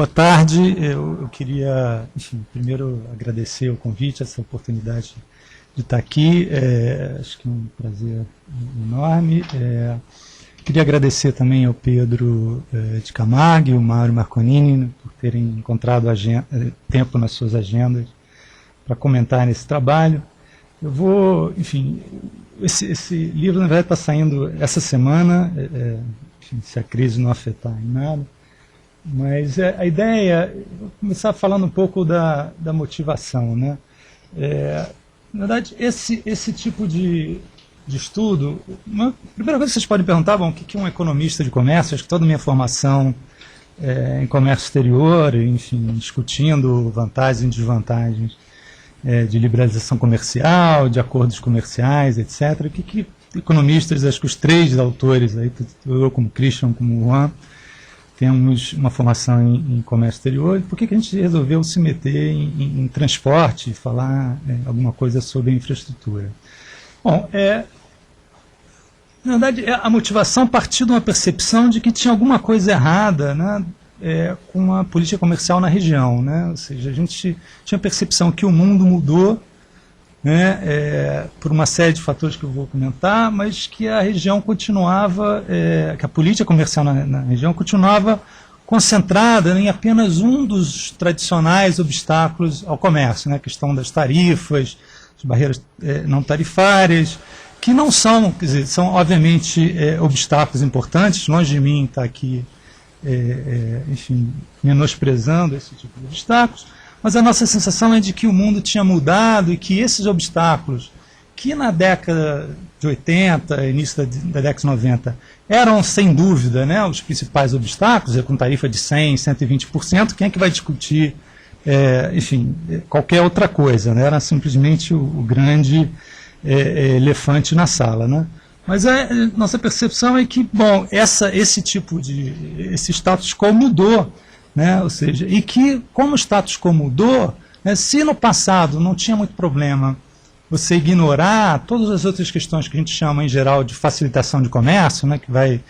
Boa tarde. Eu queria, enfim, primeiro agradecer o convite, essa oportunidade de estar aqui. Acho que é um prazer enorme. Queria agradecer também ao Pedro de Camargo e ao Mauro Marconini por terem encontrado tempo nas suas agendas para comentar nesse trabalho. Eu vou, enfim, esse livro na verdade está saindo essa semana, enfim, se a crise não afetar em nada. Mas a ideia, vou começar falando um pouco da motivação, né? Na verdade, esse tipo de estudo, uma primeira coisa que vocês podem perguntar, bom, o que é um economista de comércio? Acho que toda a minha formação em comércio exterior, enfim, discutindo vantagens e desvantagens de liberalização comercial, de acordos comerciais, etc. O que economistas, acho que os três autores, aí, eu como Christian, como Juan, temos uma formação em comércio exterior, e por que a gente resolveu se meter em transporte, falar alguma coisa sobre infraestrutura? Bom, na verdade, a motivação partiu de uma percepção de que tinha alguma coisa errada, né, com a política comercial na região, né? Ou seja, a gente tinha a percepção que o mundo mudou, né, por uma série de fatores que eu vou comentar, mas que a região continuava, que a política comercial na região continuava concentrada em apenas um dos tradicionais obstáculos ao comércio, né, a questão das tarifas, as barreiras não tarifárias, que não são, quer dizer, são obviamente obstáculos importantes, longe de mim estar aqui, enfim, menosprezando esse tipo de obstáculos, mas a nossa sensação é de que o mundo tinha mudado e que esses obstáculos, que na década de 80, início da década de 90, eram sem dúvida, né, os principais obstáculos, com tarifa de 100%, 120%, quem é que vai discutir, enfim, qualquer outra coisa, né? Era simplesmente o grande elefante na sala, né? Mas nossa percepção é que, bom, esse status quo mudou, né? Ou seja, e que, como o status quo mudou, né, se no passado não tinha muito problema você ignorar todas as outras questões que a gente chama, em geral, de facilitação de comércio, né, que vai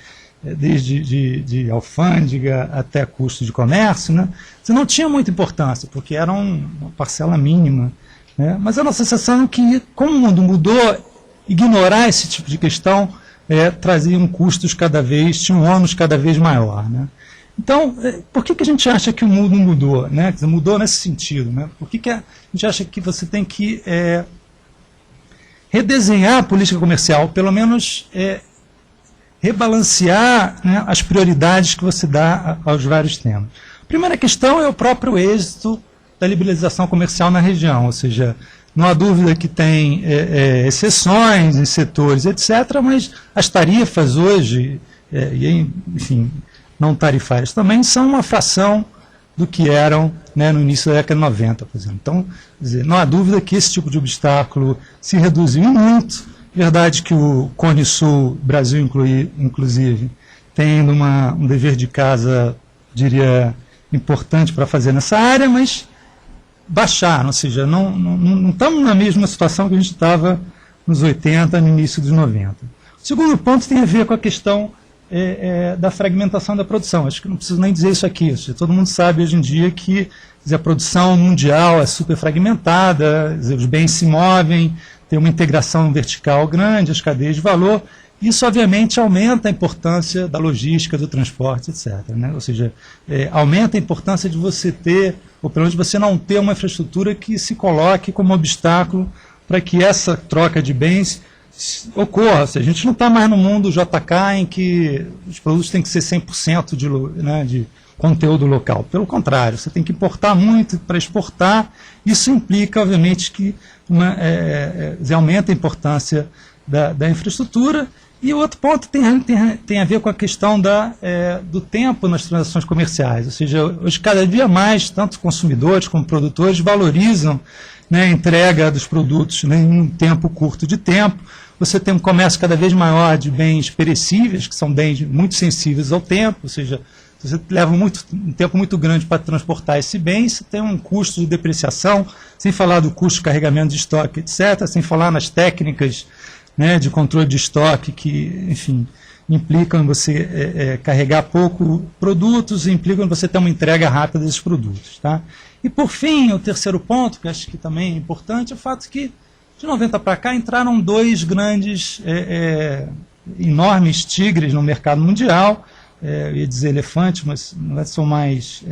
desde de alfândega até custo de comércio, né, você não tinha muita importância, porque era uma parcela mínima, né, mas a nossa sensação é que, como o mundo mudou, ignorar esse tipo de questão trazia custos tinha um ônus cada vez maior, né. Então, por que a gente acha que o mundo mudou? Né? Mudou nesse sentido. Né? Por que a gente acha que você tem que redesenhar a política comercial, pelo menos rebalancear, né, as prioridades que você dá aos vários temas? A primeira questão é o próprio êxito da liberalização comercial na região, ou seja, não há dúvida que tem exceções em setores, etc., mas as tarifas hoje, enfim, não tarifárias também, são uma fração do que eram, né, no início da década de 90, por exemplo. Então, quer dizer, não há dúvida que esse tipo de obstáculo se reduziu muito. Verdade que o Cone Sul, Brasil inclusive, tem um dever de casa, diria, importante para fazer nessa área, mas baixaram, ou seja, não estamos na mesma situação que a gente estava nos 80, no início dos 90. O segundo ponto tem a ver com a questão da fragmentação da produção. Acho que não preciso nem dizer isso aqui. Todo mundo sabe hoje em dia que a produção mundial é super fragmentada, os bens se movem, tem uma integração vertical grande, as cadeias de valor. Isso, obviamente, aumenta a importância da logística, do transporte, etc. Né? Ou seja, aumenta a importância de você ter, ou pelo menos você não ter uma infraestrutura que se coloque como obstáculo para que essa troca de bens ocorra. A gente não está mais no mundo JK em que os produtos têm que ser 100% de conteúdo local. Pelo contrário, você tem que importar muito para exportar. Isso implica, obviamente, que aumenta a importância da infraestrutura. E o outro ponto tem a ver com a questão do tempo nas transações comerciais. Ou seja, hoje cada dia mais, tanto consumidores como produtores valorizam, né, a entrega dos produtos, né, em um tempo curto de tempo. Você tem um comércio cada vez maior de bens perecíveis, que são bens muito sensíveis ao tempo, ou seja, você leva um tempo muito grande para transportar esse bem, você tem um custo de depreciação, sem falar do custo de carregamento de estoque, etc., sem falar nas técnicas né, de controle de estoque que, enfim, implicam em você carregar pouco produtos e implicam em você ter uma entrega rápida desses produtos. Tá? E, por fim, o terceiro ponto, que acho que também é importante, é o fato que, de 90 para cá, entraram dois grandes, enormes tigres no mercado mundial, eu ia dizer elefantes, mas são mais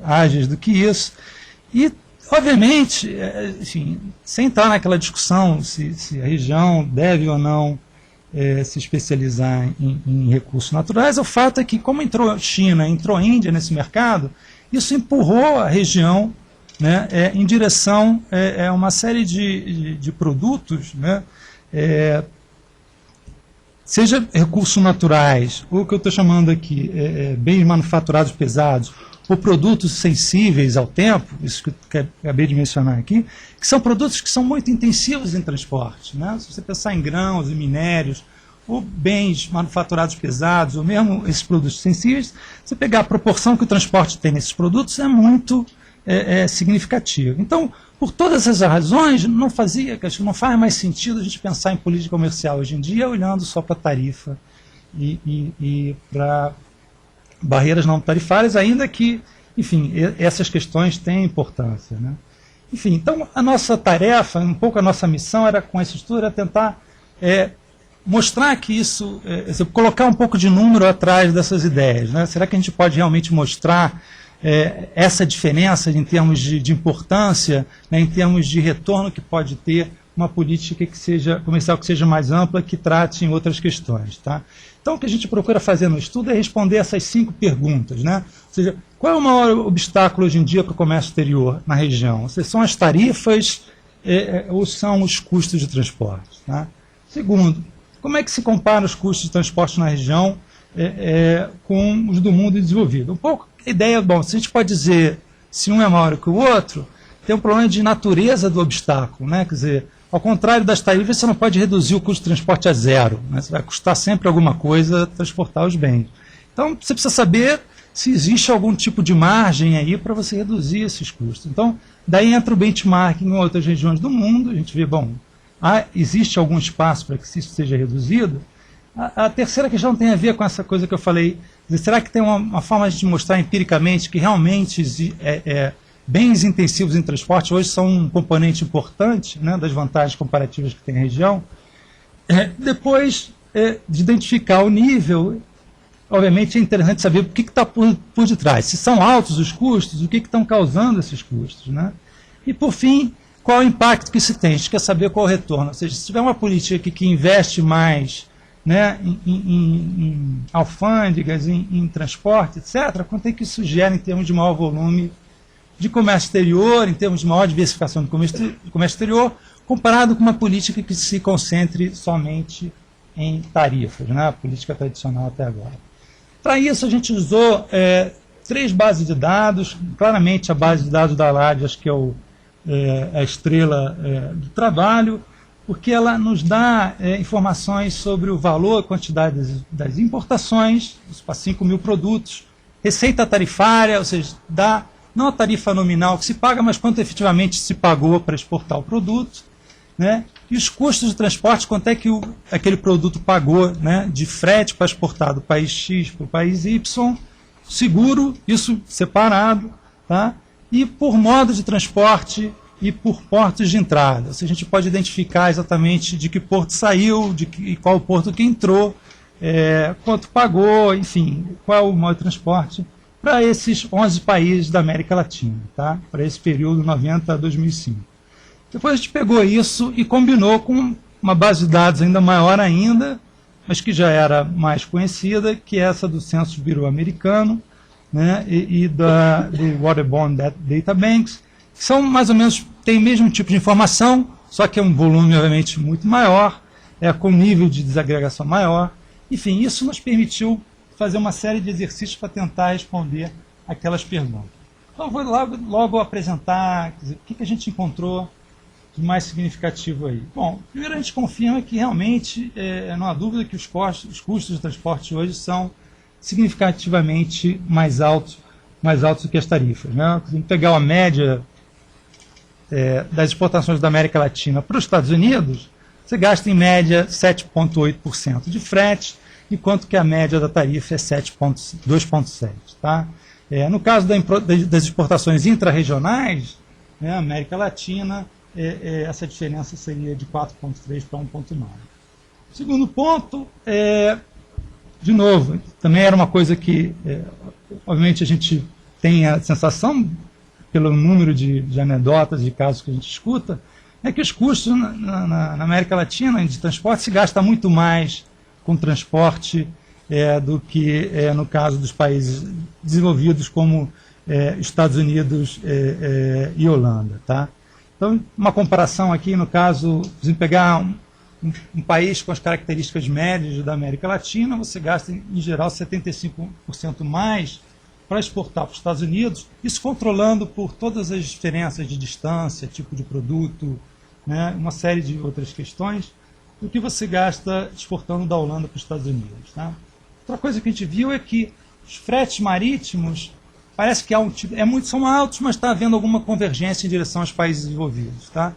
ágeis do que isso. E, obviamente, enfim, sem entrar naquela discussão se a região deve ou não se especializar em recursos naturais, o fato é que, como entrou China, entrou Índia nesse mercado, isso empurrou a região, né, em direção a uma série de produtos, né, seja recursos naturais, ou o que eu estou chamando aqui, bens manufaturados pesados, ou produtos sensíveis ao tempo, isso que eu acabei de mencionar aqui, que são produtos que são muito intensivos em transporte. Né? Se você pensar em grãos e minérios, ou bens manufaturados pesados, ou mesmo esses produtos sensíveis, você pegar a proporção que o transporte tem nesses produtos é muito significativa. Então, por todas essas razões, não faz mais sentido a gente pensar em política comercial hoje em dia olhando só para tarifa e para barreiras não tarifárias, ainda que, enfim, essas questões têm importância. Né? Enfim, então a nossa tarefa, um pouco a nossa missão era com esse estudo, era tentar mostrar que isso, colocar um pouco de número atrás dessas ideias. Né? Será que a gente pode realmente mostrar essa diferença em termos de importância, né, em termos de retorno que pode ter uma política que seja comercial que seja mais ampla, que trate em outras questões. Tá? Então, o que a gente procura fazer no estudo é responder essas 5 perguntas. Né? Ou seja, qual é o maior obstáculo hoje em dia para o comércio exterior na região? Ou seja, são as tarifas ou são os custos de transporte? Tá? Segundo, como é que se compara os custos de transporte na região com os do mundo desenvolvido? Um pouco a ideia, bom, se a gente pode dizer se um é maior que o outro, tem um problema de natureza do obstáculo. Né? Quer dizer, ao contrário das tarifas, você não pode reduzir o custo de transporte a zero. Né? Você vai custar sempre alguma coisa transportar os bens. Então, você precisa saber se existe algum tipo de margem aí para você reduzir esses custos. Então, daí entra o benchmarking em outras regiões do mundo. A gente vê, bom, existe algum espaço para que isso seja reduzido? A terceira questão tem a ver com essa coisa que eu falei. Será que tem uma forma de mostrar empiricamente que realmente bens intensivos em transporte hoje são um componente importante, né, das vantagens comparativas que tem a região? Depois de identificar o nível, obviamente é interessante saber o que está por detrás. Se são altos os custos, o que estão causando esses custos. Né? E, por fim, qual é o impacto que isso tem? A gente quer saber qual é o retorno. Ou seja, se tiver uma política que investe mais, né, em alfândegas, em transporte, etc., quanto é que isso gera em termos de maior volume de comércio exterior, em termos de maior diversificação do comércio exterior, comparado com uma política que se concentre somente em tarifas, né, a política tradicional até agora. Para isso, a gente usou 3 bases de dados. Claramente, a base de dados da ALAD, acho que é a estrela do trabalho, porque ela nos dá informações sobre o valor, a quantidade das importações, para 5 mil produtos, receita tarifária, ou seja, dá não a tarifa nominal que se paga, mas quanto efetivamente se pagou para exportar o produto, né? E os custos de transporte, quanto é que aquele produto pagou, né, de frete para exportar do país X para o país Y, seguro, isso separado, tá? E por modo de transporte e por portos de entrada. Ou seja, a gente pode identificar exatamente de que porto saiu, e qual porto que entrou, quanto pagou, enfim, qual é o modo de transporte para esses 11 países da América Latina, tá? Para esse período 90 a 2005. Depois a gente pegou isso e combinou com uma base de dados ainda maior ainda, mas que já era mais conhecida, que é essa do Census Bureau americano, né, e do Waterborne Data Banks, que são mais ou menos, tem o mesmo tipo de informação, só que é um volume, obviamente, muito maior, com nível de desagregação maior. Enfim, isso nos permitiu fazer uma série de exercícios para tentar responder aquelas perguntas. Então, eu vou logo apresentar, quer dizer, o que a gente encontrou de mais significativo aí. Bom, primeiro a gente confirma que realmente não há dúvida que os custos de transporte hoje são significativamente mais altos do que as tarifas. Né? Se a gente pegar a média das exportações da América Latina para os Estados Unidos, você gasta em média 7,8% de frete, enquanto que a média da tarifa é 2,7%. Tá? No caso das exportações intrarregionais, né, América Latina, essa diferença seria de 4,3 para 1,9. Segundo ponto, de novo, também era uma coisa que, obviamente, a gente tem a sensação, pelo número de anedotas, de casos que a gente escuta, é que os custos na América Latina de transporte se gasta muito mais com transporte do que no caso dos países desenvolvidos como Estados Unidos e Holanda. Tá? Então, uma comparação aqui, no caso, se pegar um país com as características médias da América Latina, você gasta, em geral, 75% mais para exportar para os Estados Unidos, isso controlando por todas as diferenças de distância, tipo de produto, né, uma série de outras questões, do que você gasta exportando da Holanda para os Estados Unidos. Tá? Outra coisa que a gente viu é que os fretes marítimos parece que são altos, mas está havendo alguma convergência em direção aos países desenvolvidos. Tá?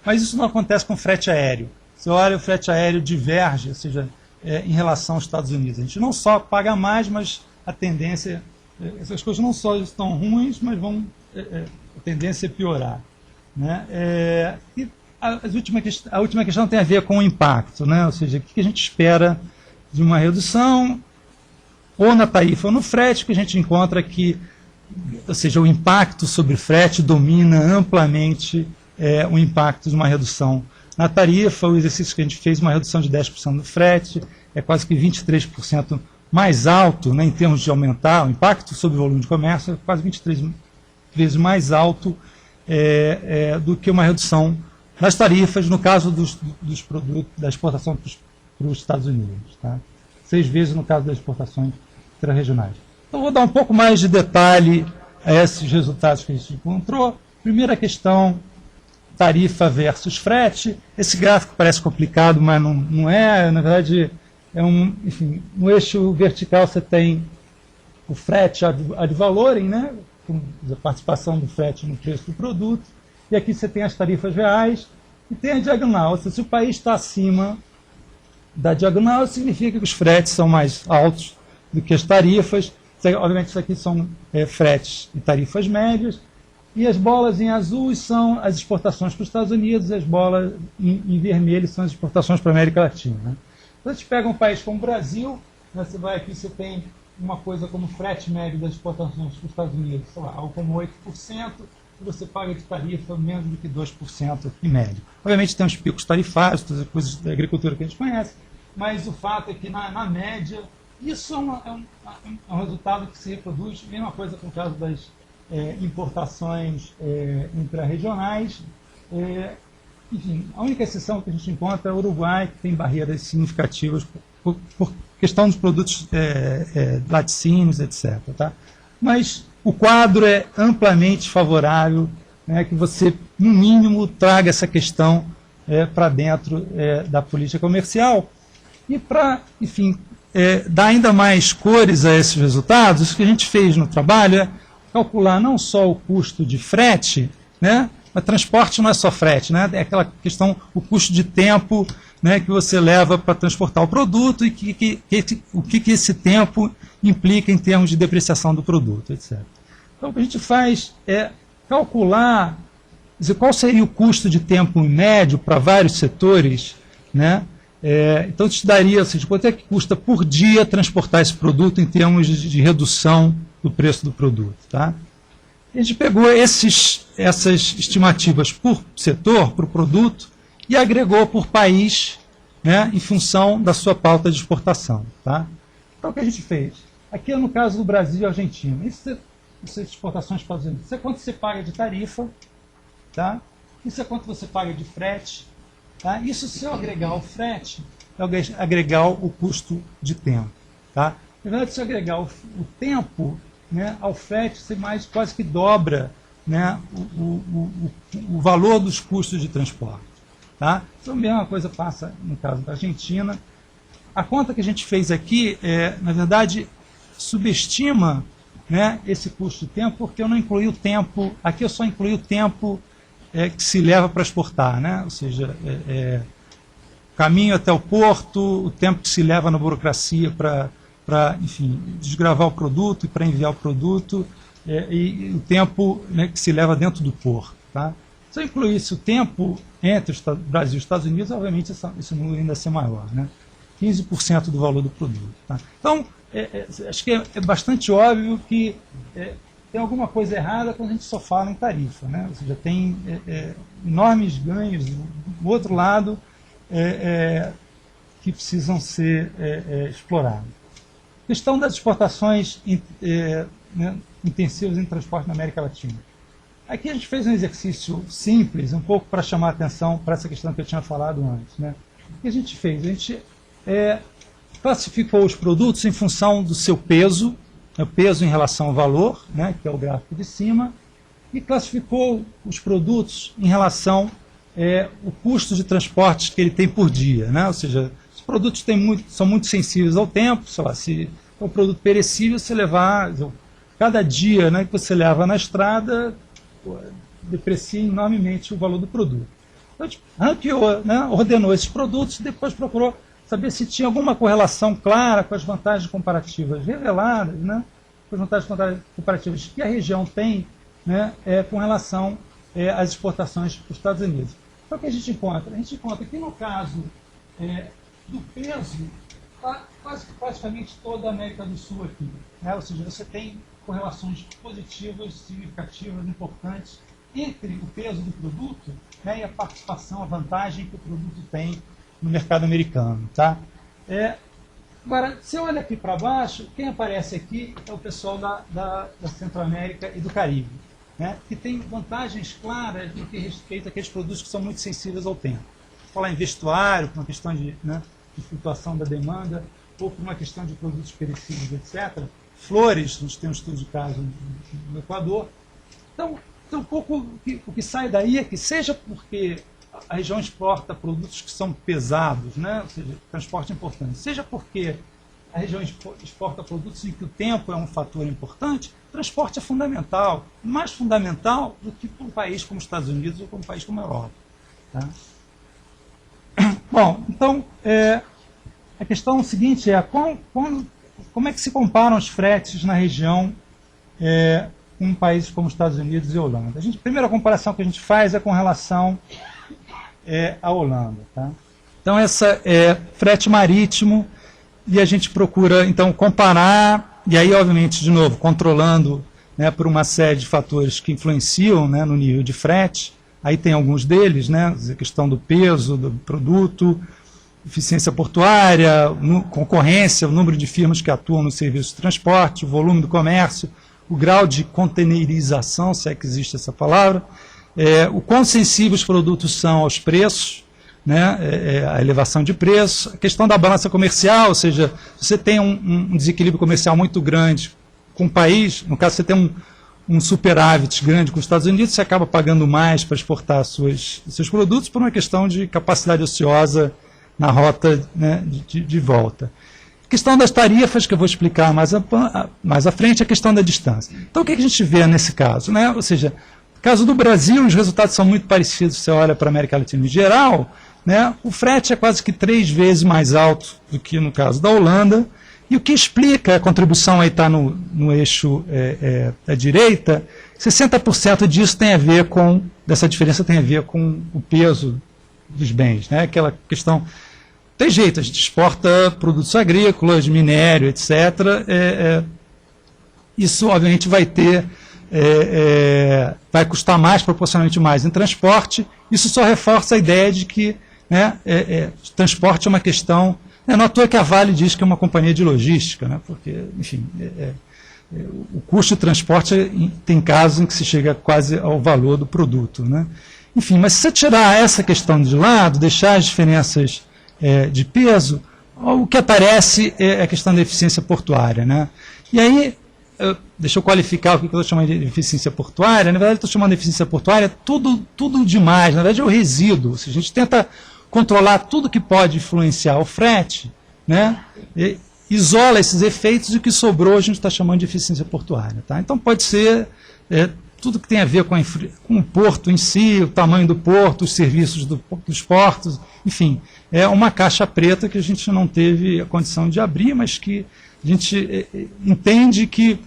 Mas isso não acontece com frete aéreo. Você olha, o frete aéreo diverge, ou seja, em relação aos Estados Unidos. A gente não só paga mais, mas a tendência, essas coisas não só estão ruins, mas a tendência é piorar. Né? E a última questão tem a ver com o impacto, né? Ou seja, o que a gente espera de uma redução, ou na tarifa ou no frete, que a gente encontra que, ou seja, o impacto sobre frete domina amplamente o impacto de uma redução na tarifa. O exercício que a gente fez, uma redução de 10% do frete, é quase que 23% mais alto, né, em termos de aumentar o impacto sobre o volume de comércio, é quase 23 vezes mais alto do que uma redução nas tarifas, no caso dos produtos, da exportação para os Estados Unidos. Tá? 6 vezes no caso das exportações intrarregionais. Então, vou dar um pouco mais de detalhe a esses resultados que a gente encontrou. Primeira questão, tarifa versus frete. Esse gráfico parece complicado, mas não é. Na verdade, enfim, no eixo vertical você tem o frete ad valorem, né? A participação do frete no preço do produto. E aqui você tem as tarifas reais e tem a diagonal. Ou seja, se o país está acima da diagonal, significa que os fretes são mais altos do que as tarifas. Obviamente, isso aqui são fretes e tarifas médias. E as bolas em azul são as exportações para os Estados Unidos, e as bolas em vermelho são as exportações para a América Latina. Né? Então, a gente pega um país como o Brasil, né, você vai aqui, você tem uma coisa como frete médio das exportações para os Estados Unidos, sei lá, algo como 8%, e você paga de tarifa menos do que 2% em média. Obviamente tem uns picos tarifários, todas as coisas da agricultura que a gente conhece, mas o fato é que, na média, isso é um resultado que se reproduz, mesma coisa com o caso das importações intrarregionais. Enfim, a única exceção que a gente encontra é o Uruguai, que tem barreiras significativas por questão dos produtos laticínios, etc. Tá? Mas o quadro é amplamente favorável, né, que você, no mínimo, traga essa questão para dentro da política comercial. E para, enfim, dar ainda mais cores a esses resultados, o que a gente fez no trabalho é calcular não só o custo de frete, né, mas transporte não é só frete, né, é aquela questão, o custo de tempo, né, que você leva para transportar o produto e o que esse tempo implica em termos de depreciação do produto, etc. Então, o que a gente faz é calcular qual seria o custo de tempo médio para vários setores, né? Então, te daria, ou seja, quanto é que custa por dia transportar esse produto em termos de redução do preço do produto. Tá? A gente pegou essas estimativas por setor, por produto, e agregou por país, né, em função da sua pauta de exportação. Tá? Então, o que a gente fez? Aqui é no caso do Brasil e Argentina. Isso é exportações para os Estados Unidos. Isso é quanto você paga de tarifa, tá? Isso é quanto você paga de frete. Tá? Isso, se eu agregar o frete, eu agregar o custo de tempo. Tá? Na verdade, se eu agregar o tempo, né, ao frete, você quase que dobra, né, o valor dos custos de transporte. Tá? Então, a mesma coisa passa no caso da Argentina. A conta que a gente fez aqui, na verdade, subestima, né, esse custo de tempo, porque eu não incluí o tempo, aqui eu só incluí o tempo que se leva para exportar, né? Ou seja, caminho até o porto, o tempo que se leva na burocracia para, enfim, desgravar o produto e para enviar o produto, e o tempo, né, que se leva dentro do porto. Tá? Se eu incluísse o tempo entre o Brasil e os Estados Unidos, obviamente esse número ainda ia ser maior, né? 15% do valor do produto. Tá? Então, acho que é bastante óbvio que tem alguma coisa errada quando a gente só fala em tarifa, né? Ou seja, tem enormes ganhos do outro lado que precisam ser explorados. Questão das exportações né, intensivas em transporte na América Latina. Aqui a gente fez um exercício simples, um pouco para chamar a atenção para essa questão que eu tinha falado antes. Né? O que a gente fez? A gente classificou os produtos em função do seu peso, o peso em relação ao valor, né, que é o gráfico de cima, e classificou os produtos em relação ao custo de transporte que ele tem por dia. Né? Ou seja, os produtos são muito sensíveis ao tempo, sei lá, se é um produto perecível, você levar, cada dia, né, que você leva na estrada, deprecia enormemente o valor do produto. Então, a gente ranqueou, né, ordenou esses produtos e depois procurou saber se tinha alguma correlação clara com as vantagens comparativas reveladas, né, com as vantagens comparativas que a região tem, né, com relação às exportações para os Estados Unidos. Então, o que a gente encontra? A gente encontra que, no caso do peso, está praticamente toda a América do Sul aqui. Né? Ou seja, você tem correlações positivas, significativas, importantes entre o peso do produto, né, e a participação, a vantagem que o produto tem no mercado americano. Tá? Agora, se olha aqui para baixo, quem aparece aqui é o pessoal da Centro-América e do Caribe, né, que tem vantagens claras no que respeita àqueles produtos que são muito sensíveis ao tempo. Vou falar em vestuário, por uma questão de flutuação da demanda, ou por uma questão de produtos perecíveis, etc. Flores, a gente tem um estudo de caso no Equador. Então um pouco o que sai daí é que, seja porque a região exporta produtos que são pesados, né? Ou seja, transporte importante, seja porque a região exporta produtos em que o tempo é um fator importante, transporte é fundamental, mais fundamental do que para um país como os Estados Unidos ou para um país como a Europa. Tá? Bom, então, a questão seguinte é como é que se comparam os fretes na região com países como os Estados Unidos e Holanda. A primeira comparação que a gente faz é com relação à Holanda. Tá? Então, essa é frete marítimo, e a gente procura, então, comparar, e aí, obviamente, de novo, controlando, né, por uma série de fatores que influenciam, né, no nível de frete. Aí tem alguns deles, né, a questão do peso do produto, eficiência portuária, concorrência, o número de firmas que atuam no serviço de transporte, o volume do comércio, o grau de containerização, se é que existe essa palavra, o quão sensíveis os produtos são aos preços, né, a elevação de preço, a questão da balança comercial, ou seja, se você tem um desequilíbrio comercial muito grande com o país, no caso você tem um superávit grande com os Estados Unidos, você acaba pagando mais para exportar seus produtos por uma questão de capacidade ociosa na rota, né, de volta. A questão das tarifas, que eu vou explicar mais à frente, é a questão da distância. Então, o que a gente vê nesse caso? Né? Ou seja, no caso do Brasil, os resultados são muito parecidos, se você olha para a América Latina em geral, né? O frete é quase que 3 vezes mais alto do que no caso da Holanda, e o que explica, a contribuição aí está no eixo da direita, 60% disso tem a ver dessa diferença tem a ver com o peso dos bens, né? Aquela questão, tem jeito, a gente exporta produtos agrícolas, minério, etc. Isso, obviamente, vai custar mais, proporcionalmente mais em transporte. Isso só reforça a ideia de que, né, transporte é uma questão. Não é à toa que a Vale diz que é uma companhia de logística, né, porque, enfim, o custo de transporte tem casos em que se chega quase ao valor do produto. Né? Enfim, mas se você tirar essa questão de lado, deixar as diferenças de peso, o que aparece é a questão da eficiência portuária. Né? E aí, deixa eu qualificar o que eu estou chamando de eficiência portuária. Na verdade, eu estou chamando de eficiência portuária tudo demais. Na verdade, é o resíduo. Se a gente tenta controlar tudo que pode influenciar o frete, né, isola esses efeitos, e o que sobrou a gente está chamando de eficiência portuária. Tá? Então, pode ser tudo que tem a ver com o porto em si, o tamanho do porto, os serviços dos portos, enfim, é uma caixa preta que a gente não teve a condição de abrir, mas que a gente entende que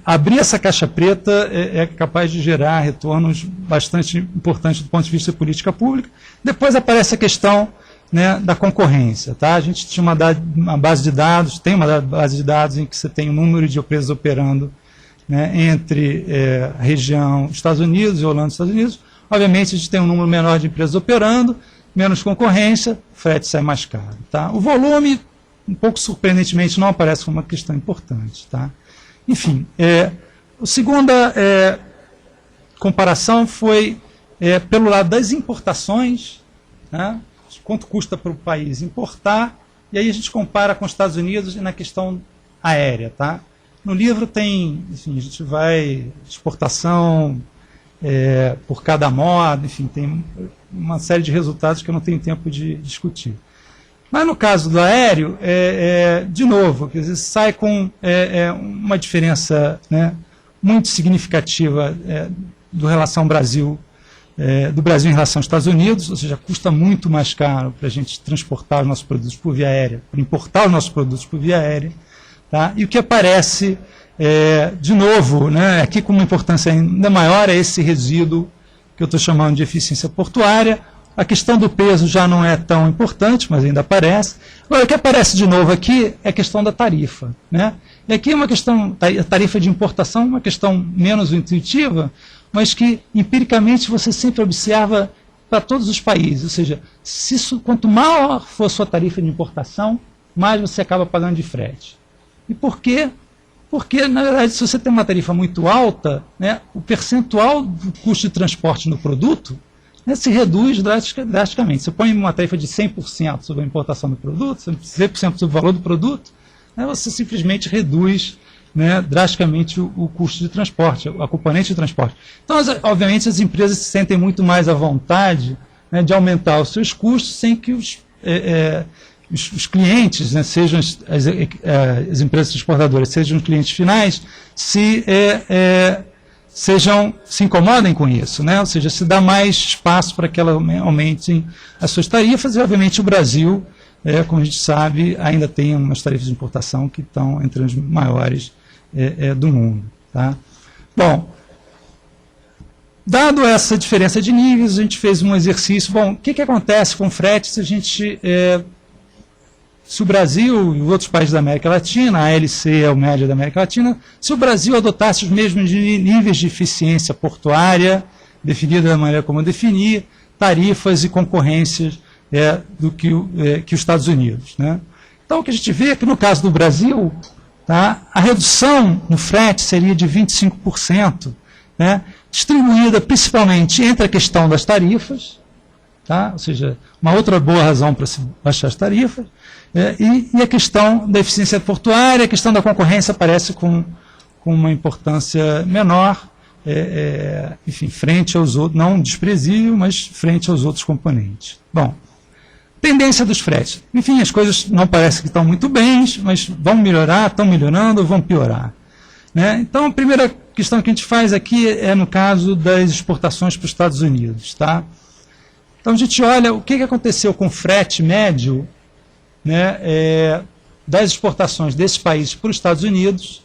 abrir essa caixa preta é capaz de gerar retornos bastante importantes do ponto de vista de política pública. Depois aparece a questão, né, da concorrência. Tá? A gente tinha uma base de dados, tem uma base de dados em que você tem o número de empresas operando, né, entre a região Estados Unidos e Holanda e Estados Unidos. Obviamente, a gente tem um número menor de empresas operando, menos concorrência, frete sai mais caro. Tá? O volume, um pouco surpreendentemente, não aparece como uma questão importante. Tá? Enfim, a segunda comparação foi pelo lado das importações, né? Quanto custa para o país importar, e aí a gente compara com os Estados Unidos e na questão aérea. Tá? No livro tem, enfim, a gente vai, exportação por cada modo, enfim, tem uma série de resultados que eu não tenho tempo de discutir. Mas no caso do aéreo, de novo, quer dizer, sai com uma diferença, né, muito significativa do relação Brasil, do Brasil em relação aos Estados Unidos, ou seja, custa muito mais caro para a gente transportar os nossos produtos por via aérea, para importar os nossos produtos por via aérea. Tá? E o que aparece, de novo, né, aqui com uma importância ainda maior, é esse resíduo que eu estou chamando de eficiência portuária. A questão do peso já não é tão importante, mas ainda aparece. Agora, o que aparece de novo aqui é a questão da tarifa. Né? E aqui é uma questão, a tarifa de importação, uma questão menos intuitiva, mas que, empiricamente, você sempre observa para todos os países. Ou seja, quanto maior for a sua tarifa de importação, mais você acaba pagando de frete. E por quê? Porque, na verdade, se você tem uma tarifa muito alta, né, o percentual do custo de transporte no produto, né, se reduz drasticamente. Você põe uma tarifa de 100% sobre a importação do produto, 100% sobre o valor do produto, né, você simplesmente reduz, né, drasticamente o custo de transporte, a componente de transporte. Então, obviamente, as empresas se sentem muito mais à vontade, né, de aumentar os seus custos sem que os clientes, né, sejam as empresas exportadoras, sejam os clientes finais, se incomodem com isso, né? Ou seja, se dá mais espaço para que elas aumentem as suas tarifas, e obviamente o Brasil, como a gente sabe, ainda tem umas tarifas de importação que estão entre as maiores do mundo. Tá? Bom, dado essa diferença de níveis, a gente fez um exercício. Bom, o que acontece com o frete se a gente... se o Brasil e outros países da América Latina, a ALC é o médio da América Latina, se o Brasil adotasse os mesmos níveis de eficiência portuária, definida da maneira como eu defini, tarifas e concorrências do que os Estados Unidos. Né? Então, o que a gente vê é que no caso do Brasil, tá, a redução no frete seria de 25%, né, distribuída principalmente entre a questão das tarifas, tá, ou seja, uma outra boa razão para se baixar as tarifas, e a questão da eficiência portuária, a questão da concorrência aparece com uma importância menor, enfim, frente aos outros, não desprezível, mas frente aos outros componentes. Bom, tendência dos fretes. Enfim, as coisas não parecem que estão muito bem, mas vão melhorar, estão melhorando ou vão piorar. Né? Então, a primeira questão que a gente faz aqui é no caso das exportações para os Estados Unidos. Tá? Então, a gente olha o que aconteceu com o frete médio, né, das exportações desses países para os Estados Unidos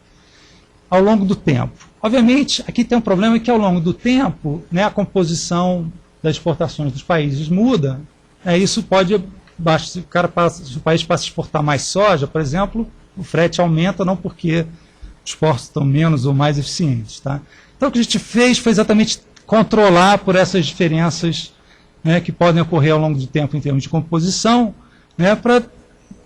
ao longo do tempo. Obviamente, aqui tem um problema que ao longo do tempo, né, a composição das exportações dos países muda. Isso pode, se o país passa a exportar mais soja, por exemplo, o frete aumenta, não porque os portos estão menos ou mais eficientes. Tá? Então, o que a gente fez foi exatamente controlar por essas diferenças, né, que podem ocorrer ao longo do tempo em termos de composição, né, para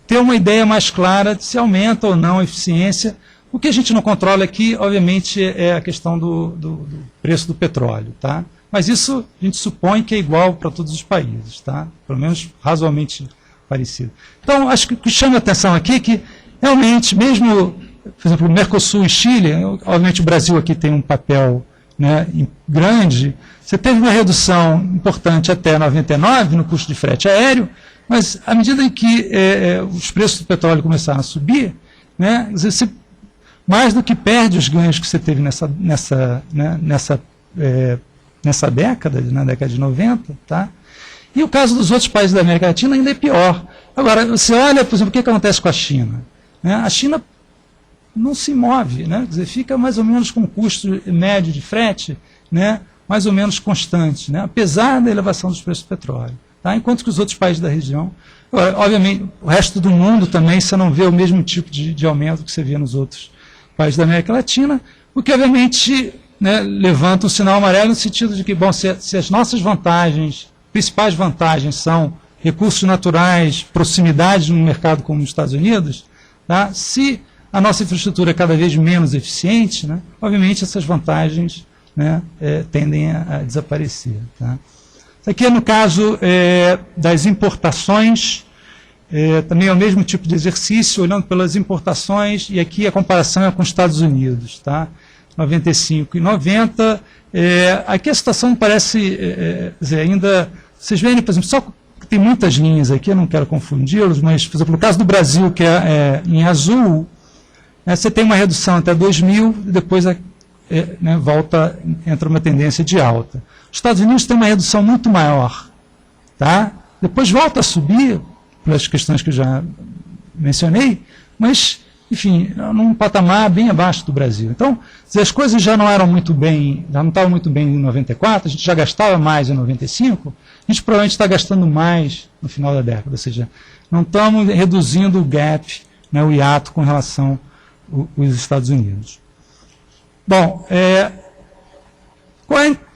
ter uma ideia mais clara de se aumenta ou não a eficiência. O que a gente não controla aqui, obviamente, é a questão do preço do petróleo. Tá? Mas isso a gente supõe que é igual para todos os países, tá? Pelo menos razoavelmente parecido. Então, acho que o que chama a atenção aqui é que, realmente, mesmo, por exemplo, o Mercosul e Chile, obviamente o Brasil aqui tem um papel, né, grande, você teve uma redução importante até 99 no custo de frete aéreo, mas à medida em que os preços do petróleo começaram a subir, né, você mais do que perde os ganhos que você teve nessa década, na década de 90, tá? E o caso dos outros países da América Latina ainda é pior. Agora, você olha, por exemplo, o que acontece com a China, né? A China não se move, né? Quer dizer, fica mais ou menos com um custo médio de frete, né? Mais ou menos constante, né? Apesar da elevação dos preços do petróleo. Tá? Enquanto que os outros países da região, agora, obviamente, o resto do mundo também, você não vê o mesmo tipo de aumento que você vê nos outros países da América Latina, o que obviamente, né, levanta um sinal amarelo no sentido de que, bom, se as nossas vantagens, principais vantagens são recursos naturais, proximidade num mercado como os Estados Unidos, tá? Se a nossa infraestrutura é cada vez menos eficiente, né, obviamente essas vantagens, né, tendem a desaparecer. Tá? Isso aqui é no caso das importações, também é o mesmo tipo de exercício, olhando pelas importações, e aqui a comparação é com os Estados Unidos, tá? 95 e 90. Aqui a situação parece ainda... Vocês veem, por exemplo, só que tem muitas linhas aqui, eu não quero confundi-los, mas, por exemplo, no caso do Brasil, que é em azul, você tem uma redução até 2000, e depois entra uma tendência de alta. Os Estados Unidos têm uma redução muito maior, tá? Depois volta a subir, pelas questões que eu já mencionei, mas, enfim, num patamar bem abaixo do Brasil. Então, se as coisas já não estavam muito bem em 94, a gente já gastava mais em 95, a gente provavelmente está gastando mais no final da década, ou seja, não estamos reduzindo o gap, né, o hiato com relação aos Estados Unidos. Bom,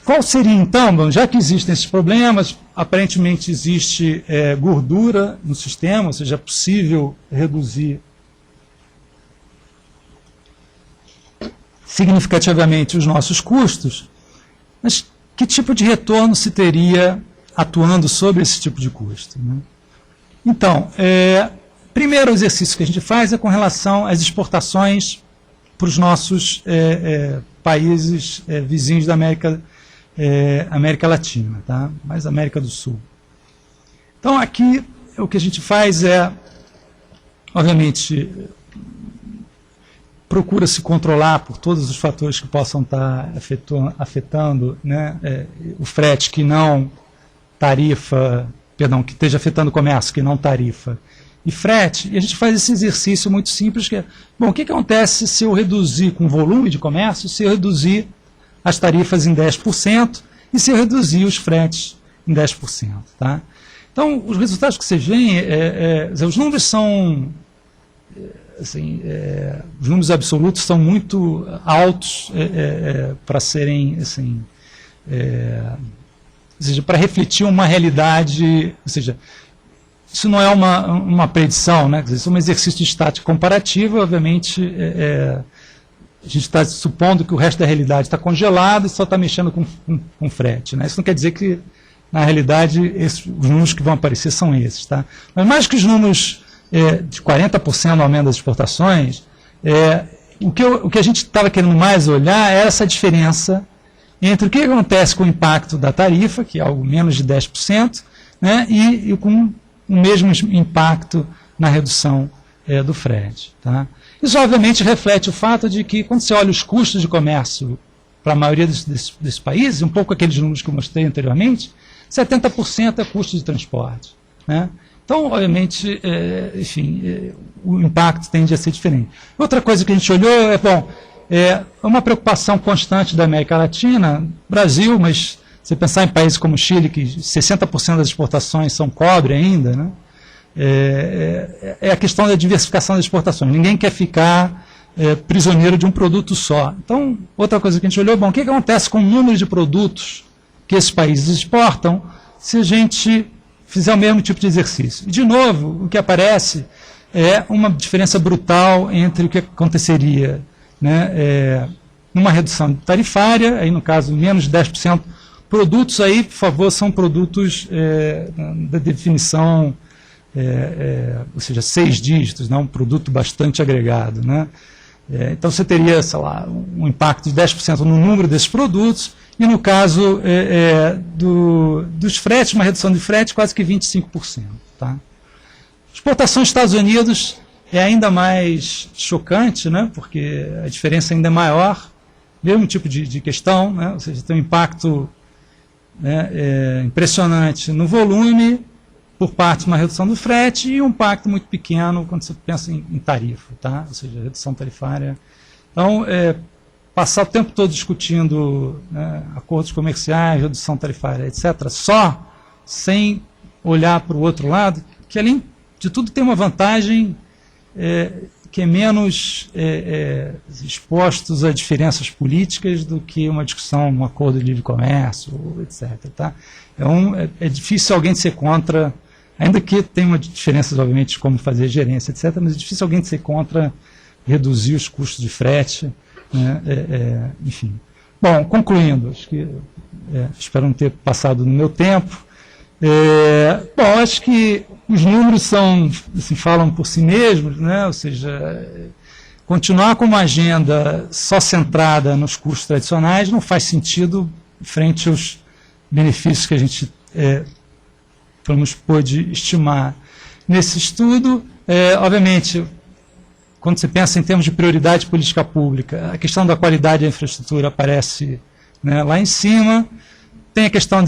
qual seria então, bom, já que existem esses problemas, aparentemente existe gordura no sistema, ou seja, é possível reduzir significativamente os nossos custos, mas que tipo de retorno se teria atuando sobre esse tipo de custo? Né? Então, primeiro exercício que a gente faz é com relação às exportações para os nossos países vizinhos da América Latina, tá? Mais América do Sul. Então, aqui, o que a gente faz obviamente, procura se controlar por todos os fatores que possam estar afetando, né, o frete que não tarifa, perdão, que esteja afetando o comércio que não tarifa e frete, e a gente faz esse exercício muito simples, que é, bom, o que acontece se eu reduzir com volume de comércio, se eu reduzir as tarifas em 10% e se eu reduzir os fretes em 10%. Tá? Então, os resultados que vocês veem, os números são, assim, os números absolutos são muito altos para serem, assim, ou seja, para refletir uma realidade, ou seja, isso não é uma predição, né? Quer dizer, isso é um exercício de estática comparativa, obviamente, a gente está supondo que o resto da realidade está congelado e só está mexendo com frete. Né? Isso não quer dizer que, na realidade, os números que vão aparecer são esses. Tá? Mas mais que os números de 40% no aumento das exportações, o que a gente estava querendo mais olhar é essa diferença entre o que acontece com o impacto da tarifa, que é algo menos de 10%, né, e com o mesmo impacto na redução do frete. Tá? Isso, obviamente, reflete o fato de que, quando você olha os custos de comércio para a maioria desses países, um pouco aqueles números que eu mostrei anteriormente, 70% é custo de transporte. Né? Então, obviamente, enfim, o impacto tende a ser diferente. Outra coisa que a gente olhou é uma preocupação constante da América Latina, Brasil, mas se pensar em países como o Chile, que 60% das exportações são cobre ainda, né? É a questão da diversificação das exportações. Ninguém quer ficar prisioneiro de um produto só. Então, outra coisa que a gente olhou, bom, o que acontece com o número de produtos que esses países exportam se a gente fizer o mesmo tipo de exercício? E, de novo, o que aparece é uma diferença brutal entre o que aconteceria, né, numa redução tarifária, aí no caso menos de 10%, produtos aí, por favor, são produtos da definição, ou seja, 6 dígitos, não um produto bastante agregado. Né? Então você teria, sei lá, um impacto de 10% no número desses produtos, e no caso dos fretes, uma redução de frete quase que 25%. Tá? Exportação aos Estados Unidos é ainda mais chocante, né, porque a diferença ainda é maior, mesmo tipo de questão, né, ou seja, tem um impacto, né, impressionante no volume, por parte de uma redução do frete, e um impacto muito pequeno quando você pensa em tarifa, tá? Ou seja, redução tarifária. Então, passar o tempo todo discutindo, né, acordos comerciais, redução tarifária, etc., só sem olhar para o outro lado, que além de tudo tem uma vantagem que é menos expostos a diferenças políticas do que uma discussão, um acordo de livre comércio, etc. Tá? É difícil alguém ser contra, ainda que tenha uma diferença, obviamente, de como fazer gerência, etc., mas é difícil alguém ser contra reduzir os custos de frete, né, enfim. Bom, concluindo, acho que espero não ter passado no meu tempo. Bom, acho que os números são, assim, falam por si mesmos, né, ou seja, continuar com uma agenda só centrada nos custos tradicionais não faz sentido frente aos benefícios que a gente pôde estimar nesse estudo. Obviamente, quando você pensa em termos de prioridade de política pública, a questão da qualidade da infraestrutura aparece, né, lá em cima. Tem a questão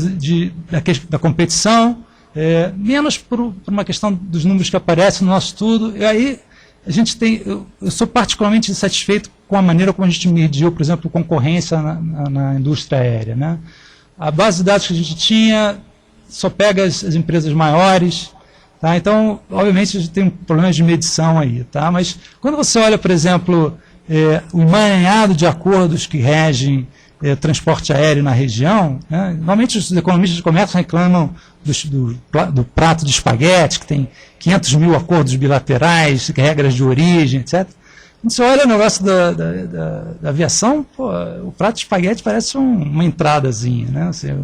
da competição, menos por uma questão dos números que aparecem no nosso estudo. E aí a gente tem, eu sou particularmente insatisfeito com a maneira como a gente mediu, por exemplo, concorrência na indústria aérea, né? A base de dados que a gente tinha só pega as empresas maiores. Tá? Então, obviamente, a gente tem problemas de medição aí. Tá? Mas quando você olha, por exemplo, o emaranhado de acordos que regem transporte aéreo na região, né? Normalmente os economistas de comércio reclamam do prato de espaguete, que tem 500 mil acordos bilaterais, regras de origem, etc. Quando você olha o negócio da aviação, pô, o prato de espaguete parece uma entradazinha, né? Assim,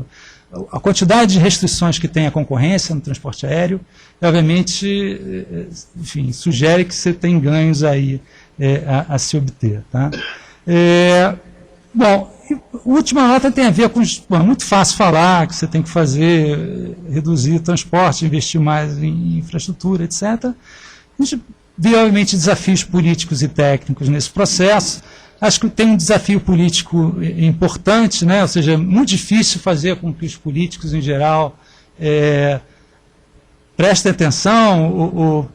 a quantidade de restrições que tem a concorrência no transporte aéreo, obviamente, enfim, sugere que você tem ganhos aí a se obter. Tá? Bom, a última nota tem a ver com, é muito fácil falar que você tem que fazer, reduzir transporte, investir mais em infraestrutura, etc. A gente vê, obviamente, desafios políticos e técnicos nesse processo. Acho que tem um desafio político importante, né? Ou seja, é muito difícil fazer com que os políticos, em geral, prestem atenção ou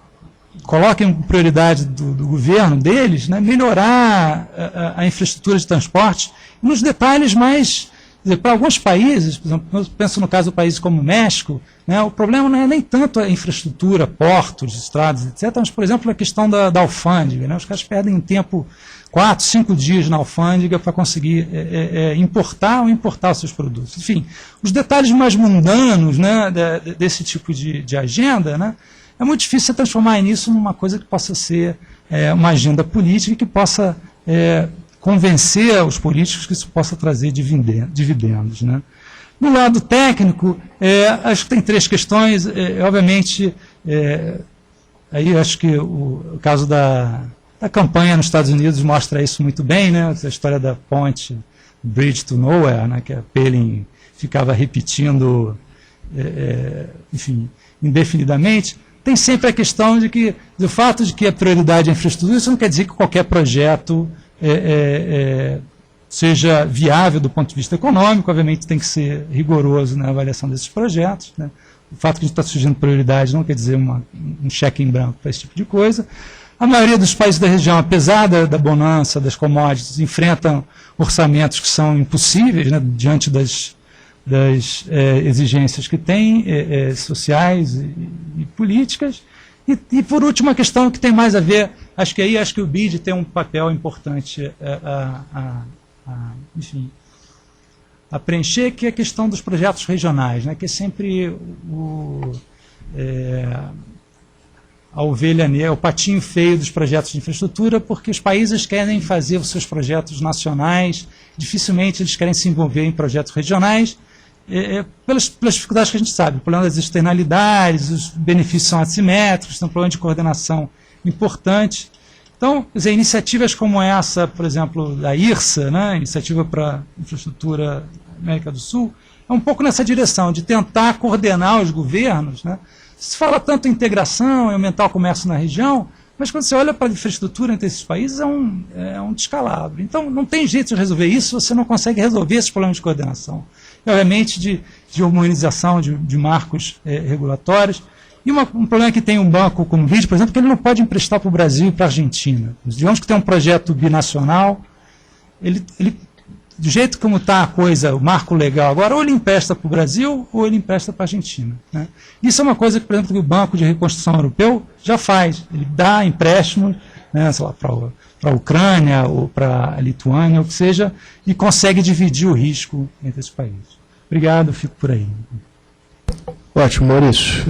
coloquem prioridade do governo deles, né? Melhorar a infraestrutura de transporte nos detalhes mais... Para alguns países, por exemplo, eu penso no caso do país como o México, né, o problema não é nem tanto a infraestrutura, portos, estradas, etc., mas, por exemplo, a questão da alfândega. Né, os caras perdem tempo, 4, 5 dias na alfândega para conseguir importar os seus produtos. Enfim, os detalhes mais mundanos, né, desse tipo de agenda, né, é muito difícil você transformar nisso numa coisa que possa ser uma agenda política e que possa... convencer os políticos que isso possa trazer dividendos. Né? No lado técnico, acho que tem 3 questões. Obviamente, aí acho que o caso da campanha nos Estados Unidos mostra isso muito bem, né? A história da ponte Bridge to Nowhere, né? Que a Palin ficava repetindo, enfim, indefinidamente. Tem sempre a questão do fato de que a prioridade é a infraestrutura, isso não quer dizer que qualquer projeto seja viável do ponto de vista econômico. Obviamente tem que ser rigoroso na avaliação desses projetos. Né? O fato que a gente está surgindo prioridade não quer dizer um cheque em branco para esse tipo de coisa. A maioria dos países da região, apesar da bonança das commodities, enfrentam orçamentos que são impossíveis, né, diante das exigências que têm, sociais e políticas. E, por último, a questão que tem mais a ver, acho que o BID tem um papel importante enfim, a preencher, que é a questão dos projetos regionais, né, que é sempre a ovelha negra, o patinho feio dos projetos de infraestrutura, porque os países querem fazer os seus projetos nacionais, dificilmente eles querem se envolver em projetos regionais, pelas dificuldades que a gente sabe, o problema das externalidades, os benefícios são assimétricos, tem um problema de coordenação importante. Então, quer dizer, iniciativas como essa, por exemplo, da IRSA, né, Iniciativa para Infraestrutura América do Sul, é um pouco nessa direção, de tentar coordenar os governos. Né. Se fala tanto em integração, em aumentar o comércio na região, Mas quando você olha para a infraestrutura entre esses países, é um descalabro. Então, não tem jeito de resolver isso, você não consegue resolver esses problemas de coordenação. E, obviamente, de harmonização de marcos regulatórios. E um problema que tem um banco como o BID, por exemplo, que ele não pode emprestar para o Brasil e para a Argentina. Digamos que tem um projeto binacional, do jeito como está a coisa, o marco legal agora, ou ele empresta para o Brasil ou ele empresta para a Argentina. Né? Isso é uma coisa que, por exemplo, que o Banco de Reconstrução Europeu já faz. Ele dá empréstimos, né, sei lá, para a Ucrânia ou para a Lituânia, ou o que seja, e consegue dividir o risco entre esses países. Obrigado, fico por aí. Ótimo, Maurício.